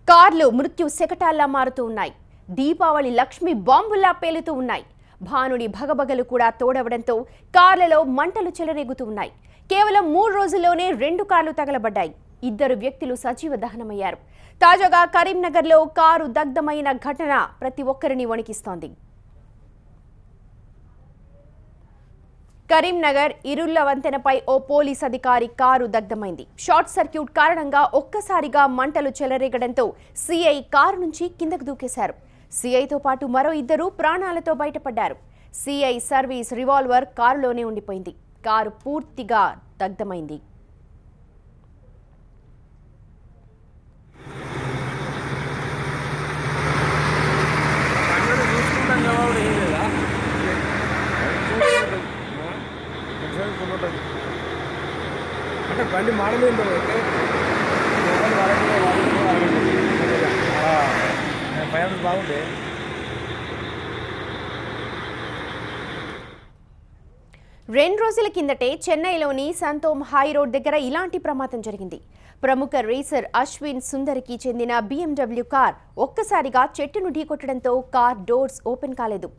కార్లు మృత్యు శకటాల్లా మారుతూ ఉన్నాయి. దీపావళి లక్ష్మి బాంబుల్లా పేలుతూ ఉన్నాయి. భానుడి భగభగలు కూడా తోడవడంతో కార్లలో మంటలు చెలరేగుతూ ఉన్నాయి. కేవలం 3 రోజుల్లోనే 2 కార్లు తగలబడ్డాయి. 2 వ్యక్తులు సజీవ దహనమయ్యారు. తాజాగా కరీంనగర్లో కారు దగ్ధమైన ఘటన ప్రతి ఒక్కరిని వణికిస్తోంది. కరీంనగర్ ఇరుళ్ల వంతెనపై ఓ పోలీస్ అధికారి కారు దగ్ధమైంది. షార్ట్ సర్క్యూట్ కారణంగా ఒక్కసారిగా మంటలు చెలరేగడంతో సీఐ కారు నుంచి కిందకు దూకేశారు. సీఐతో పాటు మరో 2 ప్రాణాలతో బయటపడ్డారు. సీఐ సర్వీస్ రివాల్వర్ కారులోనే ఉండిపోయింది. కారు పూర్తిగా దగ్ధమైంది. అంటే బండి మోడల్ బాగుంది. రెండు రోజుల కిందటే చెన్నైలోని సంతోమ్ హై రోడ్ దగ్గర ఇలాంటి ప్రమాదం జరిగింది. ప్రముఖ రేసర్ అశ్విన్ సుందర్కి చెందిన BMW కార్ ఒక్కసారిగా చెట్టును ఢీకొట్టడంతో కార్ డోర్స్ ఓపెన్ కాలేదు.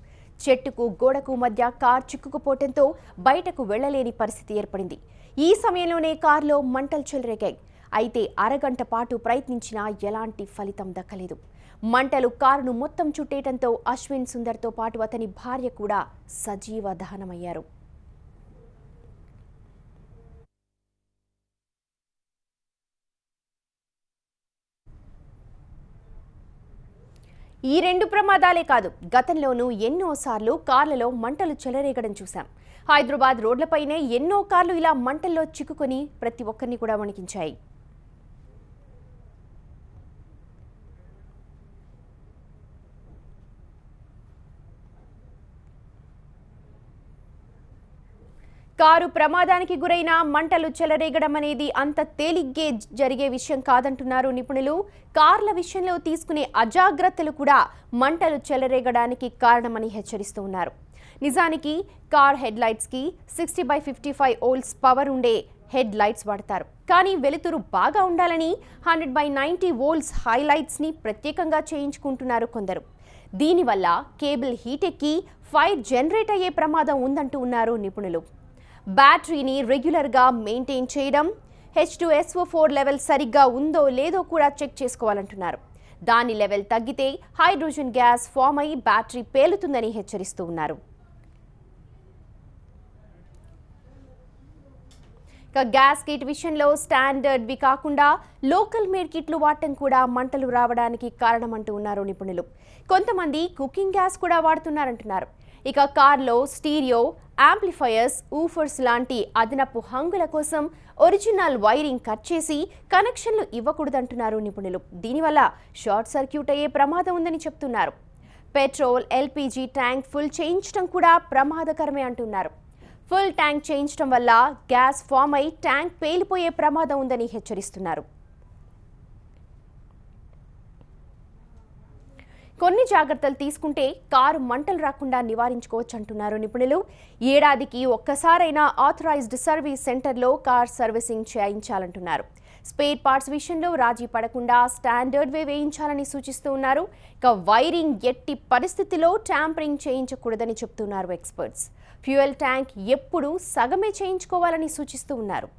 చెట్టుకు గోడకు మధ్య కార్ చిక్కుకుపోవడంతో బయటకు వెళ్లలేని పరిస్థితి ఏర్పడింది. ఈ సమయంలోనే కారులో మంటలు చెలరేగాయి. అయితే అరగంట పాటు ప్రయత్నించినా ఎలాంటి ఫలితం దక్కలేదు. మంటలు కారును మొత్తం చుట్టేయడంతో అశ్విన్ సుందర్తో పాటు అతని భార్య కూడా సజీవ దహనమయ్యారు. ఈ 2 ప్రమాదాలే కాదు, గతంలోనూ ఎన్నోసార్లు కార్లలో మంటలు చెలరేగడం చూశాం. హైదరాబాద్ రోడ్లపైనే ఎన్నో కార్లు ఇలా మంటల్లో చిక్కుకొని ప్రతి ఒక్కరిని కూడా వణికించాయి. కారు ప్రమాదానికి గురైన మంటలు చెలరేగడం అనేది అంత తేలిగ్గే జరిగే విషయం కాదంటున్నారు నిపుణులు. కార్ల విషయంలో తీసుకునే అజాగ్రత్తలు కూడా మంటలు చెలరేగడానికి కారణమని హెచ్చరిస్తూ ఉన్నారు. నిజానికి కార్ హెడ్ లైట్స్కి 60/55 వోల్ట్స్ పవర్ ఉండే హెడ్ లైట్స్ వాడతారు. కానీ వెలుతురు బాగా ఉండాలని 100/90 వోల్ట్స్ హైలైట్స్ని ప్రత్యేకంగా చేయించుకుంటున్నారు కొందరు. దీనివల్ల కేబుల్ హీట్ ఎక్కి ఫైర్ జనరేట్ అయ్యే ప్రమాదం ఉందంటూ ఉన్నారు నిపుణులు. బ్యాటరీని రెగ్యులర్గా మెయింటైన్ చేయడం, H2SO4 లెవెల్ సరిగ్గా ఉందో లేదో కూడా చెక్ చేసుకోవాలంటున్నారు. దాని లెవెల్ తగ్గితే హైడ్రోజన్ గ్యాస్ ఫామ్ అయి బ్యాటరీ పేలుతుందని హెచ్చరిస్తూ ఉన్నారు. గ్యాస్ కిట్ విషయంలో స్టాండర్డ్వి కాకుండా లోకల్ మేడ్ కిట్లు వాడటం కూడా మంటలు రావడానికి కారణమంటూ ఉన్నారు నిపుణులు. కొంతమంది కుకింగ్ గ్యాస్ కూడా వాడుతున్నారంటున్నారు. ఇక కార్లో స్టీరియో, యాంప్లిఫైయర్స్, ఊఫర్స్ లాంటి అదనపు హంగుల కోసం ఒరిజినల్ వైరింగ్ కట్ చేసి కనెక్షన్లు ఇవ్వకూడదంటున్నారు నిపుణులు. దీనివల్ల షార్ట్ సర్క్యూట్ అయ్యే ప్రమాదం ఉందని చెప్తున్నారు. పెట్రోల్, LPG ట్యాంక్ ఫుల్ చేయించడం కూడా ప్రమాదకరమే అంటున్నారు. ఫుల్ ట్యాంక్ చేయించడం వల్ల గ్యాస్ ఫామ్ అయి ట్యాంక్ పేలిపోయే ప్రమాదం ఉందని హెచ్చరిస్తున్నారు. కొన్ని జాగ్రత్తలు తీసుకుంటే కారు మంటలు రాకుండా నివారించుకోవచ్చు అంటున్నారు నిపుణులు. ఏడాదికి ఒక్కసారైనా ఆథరైజ్డ్ సర్వీస్ సెంటర్లో కార్ సర్వీసింగ్ చేయించాలంటున్నారు. స్పేర్ పార్ట్స్ విషయంలో రాజీ పడకుండా స్టాండర్డ్ వే వేయించాలని సూచిస్తూ ఉన్నారు. ఇక వైరింగ్ ఎట్టి పరిస్థితిలో ట్యాంపరింగ్ చేయించకూడదని చెప్తున్నారు ఎక్స్పర్ట్స్. ఫ్యూయల్ ట్యాంక్ ఎప్పుడూ సగమే చేయించుకోవాలని సూచిస్తూ ఉన్నారు.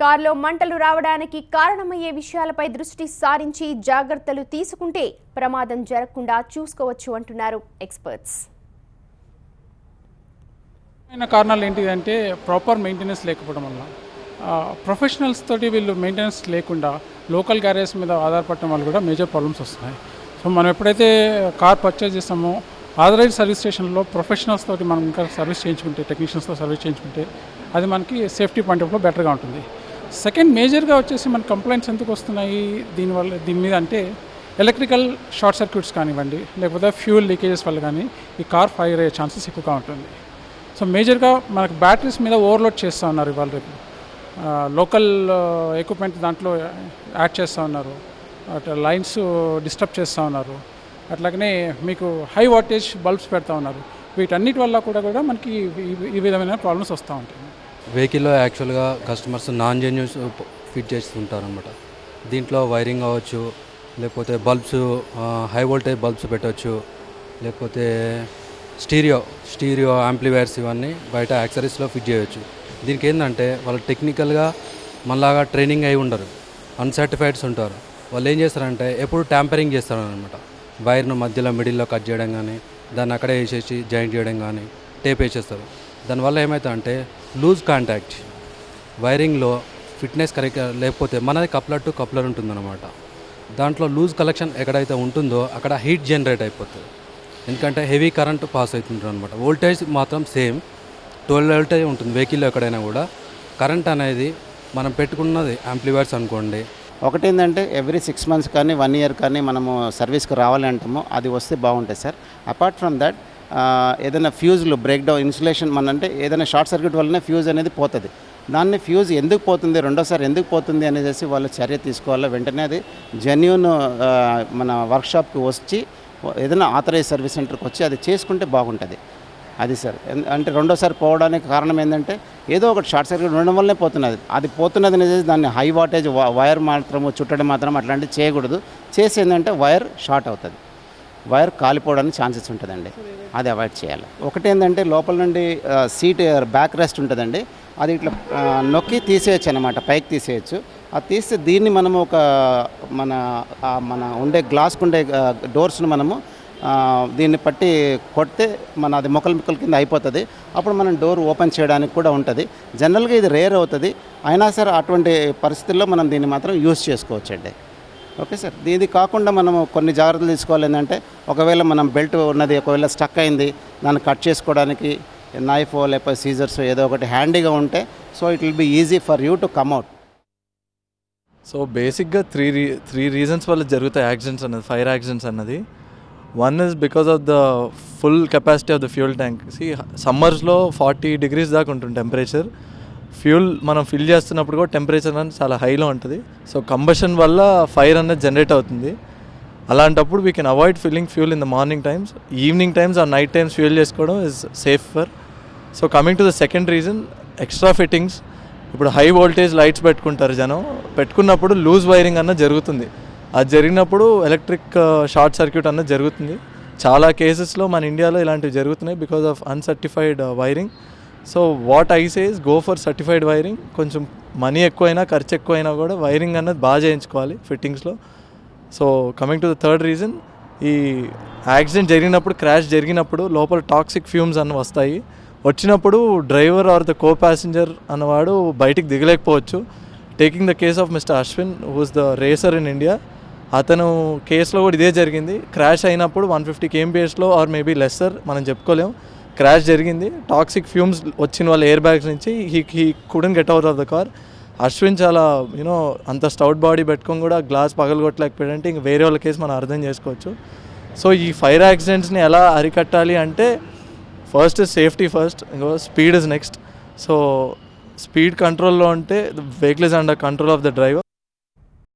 కార్లో మంటలు రావడానికి కారణమయ్యే విషయాలపై దృష్టి సారించి జాగ్రత్తలు తీసుకుంటే ప్రమాదం జరగకుండా చూసుకోవచ్చు అంటున్నారు ఎక్స్పర్ట్స్. కారణాలు ఏంటిదంటే ప్రాపర్ మెయింటెనెన్స్ లేకపోవడం వల్ల, ప్రొఫెషనల్స్ తోటి వీళ్ళు మెయింటెనెన్స్ లేకుండా లోకల్ గ్యారేజ్ మీద ఆధారపడటం వల్ల కూడా మేజర్ ప్రాబ్లమ్స్ వస్తున్నాయి. సో మనం ఎప్పుడైతే కార్ పర్చేజ్ చేస్తామో ఆథరైజ్డ్ సర్వీస్ స్టేషన్లో ప్రొఫెషనల్స్ తోటి మనం ఇంకా సర్వీస్ చేయించుకుంటే, టెక్నీషియన్స్తో సర్వీస్ చేయించుకుంటే అది మనకి సేఫ్టీ పాయింట్ ఆఫ్ వ్యూలో బెటర్గా ఉంటుంది. సెకండ్ మేజర్గా వచ్చేసి మన కంప్లైంట్స్ ఎందుకు వస్తున్నాయి దీని మీద అంటే ఎలక్ట్రికల్ షార్ట్ సర్క్యూట్స్ కానివ్వండి, లేకపోతే ఫ్యూల్ లీకేజెస్ వల్ల కానీ ఈ కార్ ఫైర్ అయ్యే ఛాన్సెస్ ఎక్కువగా ఉంటుంది. సో మేజర్గా మనకు బ్యాటరీస్ మీద ఓవర్లోడ్ చేస్తూ ఉన్నారు. ఇవాళ రేపు లోకల్ ఎక్విప్మెంట్ దాంట్లో యాడ్ చేస్తూ ఉన్నారు, లైన్స్ డిస్టర్బ్ చేస్తూ ఉన్నారు. అట్లాగనే మీకు హై వాటేజ్ బల్బ్స్ పెడతా ఉన్నారు. వీటన్నిటి వల్ల కూడా మనకి ఈ విధమైన ప్రాబ్లమ్స్ వస్తూ ఉంటాయి. వెహికల్లో యాక్చువల్గా కస్టమర్స్ నాన్ జెన్యూన్స్ ఫిట్ చేస్తుంటారు అనమాట. దీంట్లో వైరింగ్ అవ్వచ్చు, లేకపోతే బల్బ్స్ హై వోల్టేజ్ బల్బ్స్ పెట్టవచ్చు, లేకపోతే స్టీరియో యాంప్లిఫైర్స్ ఇవన్నీ బయట యాక్సరీస్లో ఫిట్ చేయవచ్చు. దీనికి ఏంటంటే వాళ్ళు టెక్నికల్గా మనలాగా ట్రైనింగ్ అయి ఉండరు, అన్సర్టిఫైడ్స్ ఉంటారు. వాళ్ళు ఏం చేస్తారంటే ఎప్పుడు ట్యాంపరింగ్ చేస్తారనమాట. వైర్ను మధ్యలో మిడిల్లో కట్ చేయడం కానీ, దాన్ని అక్కడే వేసేసి జాయింట్ చేయడం కానీ, టేప్ వేసేస్తారు. దానివల్ల ఏమవుతుందంటే లూజ్ కాంటాక్ట్ వైరింగ్లో ఫిట్నెస్ కరెక్ట్ లేకపోతే మనది కప్లర్ టు కప్లర్ ఉంటుందన్నమాట. దాంట్లో లూజ్ కలెక్షన్ ఎక్కడైతే ఉంటుందో అక్కడ హీట్ జనరేట్ అయిపోతుంది. ఎందుకంటే హెవీ కరెంట్ పాస్ అవుతుంటుంది అనమాట. వోల్టేజ్ మాత్రం సేమ్ 12 వోల్టేజ్ ఉంటుంది వెహికల్లో ఎక్కడైనా కూడా. కరెంట్ అనేది మనం పెట్టుకున్నది యాంప్లిఫైర్స్ అనుకోండి. ఒకటి ఏంటంటే ఎవ్రీ 6 months కానీ 1 year కానీ మనము సర్వీస్కి రావాలి అంటాము, అది వస్తే బాగుంటుంది సార్. అపార్ట్ ఫ్రమ్ దట్ ఏదైనా ఫ్యూజ్లు బ్రేక్ డౌన్ ఇన్సులేషన్ మన అంటే ఏదైనా షార్ట్ సర్క్యూట్ వల్లనే ఫ్యూజ్ అనేది పోతుంది. దాన్ని ఫ్యూజ్ ఎందుకు పోతుంది, రెండోసారి ఎందుకు పోతుంది అనేసి వాళ్ళు చర్య తీసుకోవాలి. వెంటనే అది జెన్యూన్ మన వర్క్షాప్కి వచ్చి ఏదైనా ఆథరైజ్ సర్వీస్ సెంటర్కి వచ్చి అది చేసుకుంటే బాగుంటుంది. అది సార్. అంటే రెండోసారి పోవడానికి కారణం ఏంటంటే ఏదో ఒకటి షార్ట్ సర్క్యూట్ ఉండడం వల్లనే పోతున్నది. అది పోతున్నది అనేది దాన్ని హై వాటేజ్ వైర్ మాత్రము చుట్టడం మాత్రం అట్లాంటివి చేయకూడదు. చేసి ఏంటంటే వైర్ షార్ట్ అవుతుంది, వైర్ కాలిపోవడానికి ఛాన్సెస్ ఉంటుందండి. అది అవాయిడ్ చేయాలి. ఒకటి ఏంటంటే లోపల నుండి సీట్ బ్యాక్ రెస్ట్ ఉంటుందండి, అది ఇట్లా నొక్కి తీసేయచ్చు అనమాట, పైకి తీసేయచ్చు. అది తీస్తే దీన్ని మనము ఒక మన ఉండే గ్లాస్కు ఉండే డోర్స్ను మనము దీన్ని పట్టి కొడితే అది మొక్కల కింద అయిపోతుంది. అప్పుడు మనం డోర్ ఓపెన్ చేయడానికి కూడా ఉంటుంది. జనరల్గా ఇది రేర్ అవుతుంది, అయినా సరే అటువంటి పరిస్థితుల్లో మనం దీన్ని మాత్రం యూజ్ చేసుకోవచ్చండి. Okay sir. ఇది కాకుండా మనము కొన్ని జాగ్రత్తలు తీసుకోవాలి. ఏంటంటే ఒకవేళ మనం బెల్ట్ ఉన్నది ఒకవేళ స్టక్ అయింది, దాన్ని కట్ చేసుకోవడానికి నైఫ్ లేకపోతే సీజర్స్ ఏదో ఒకటి హ్యాండీగా ఉంటే so it will be easy for you to come out. So బేసిక్గా త్రీ రీజన్స్ వల్ల జరుగుతాయి యాక్సిడెంట్స్ అన్నది, ఫైర్ యాక్సిడెంట్స్ అన్నది. One is because of the full capacity of the fuel tank. సమ్మర్స్లో 40 degrees దాకా ఉంటుంది టెంపరేచర్. ఫ్యూల్ మనం ఫిల్ చేస్తున్నప్పుడు కూడా టెంపరేచర్ అనేది చాలా హైలో ఉంటుంది. సో కంబషన్ వల్ల ఫైర్ అనేది జనరేట్ అవుతుంది. అలాంటప్పుడు we can avoid filling fuel in the morning times. Evening times or night times fuel చేసుకోవడం is safer. So coming to the second reason, extra fittings. ఇప్పుడు హై వోల్టేజ్ లైట్స్ పెట్టుకుంటారు జనం, పెట్టుకున్నప్పుడు loose wiring అన్నది జరుగుతుంది. అది జరిగినప్పుడు ఎలక్ట్రిక్ షార్ట్ సర్క్యూట్ అన్నది జరుగుతుంది. చాలా కేసెస్లో మన ఇండియాలో ఇలాంటివి జరుగుతున్నాయి because of uncertified wiring. So what I say is go for certified wiring. కొంచెం మనీ ఎక్కువైనా ఖర్చు ఎక్కువైనా కూడా వైరింగ్ అన్నది బాగా చేయించుకోవాలి ఫిట్టింగ్స్లో. So coming to the third reason, ఈ యాక్సిడెంట్ జరిగినప్పుడు, క్రాష్ జరిగినప్పుడు లోపల టాక్సిక్ ఫ్యూమ్స్ అన్న వస్తాయి. వచ్చినప్పుడు driver or the co passenger అన్నవాడు బయటికి దిగలేకపోవచ్చు. Taking the case of mister Ashwin who's the racer in India, అతను కేసులో కూడా ఇదే జరిగింది. క్రాష్ అయినప్పుడు 150 kmph ఆర్ మేబీ లెస్సర్ మనం చెప్పుకోలేం, క్రాష్ జరిగింది. టాక్సిక్ ఫ్యూమ్స్ వచ్చిన వాళ్ళ ఎయిర్ బ్యాగ్స్ నుంచి he couldn't get out of the car. Ashwin చాలా అంత స్టౌట్ బాడీ పెట్టుకొని కూడా గ్లాస్ పగలగొట్టలేకపోయాడంటే ఇంక వేరే వాళ్ళ కేసు మనం అర్థం చేసుకోవచ్చు. సో ఈ ఫైర్ యాక్సిడెంట్స్ని ఎలా అరికట్టాలి అంటే ఫస్ట్ సేఫ్టీ ఫస్ట్, ఇంకో speed is next. So speed కంట్రోల్లో ఉంటే vehicle is under control of the driver.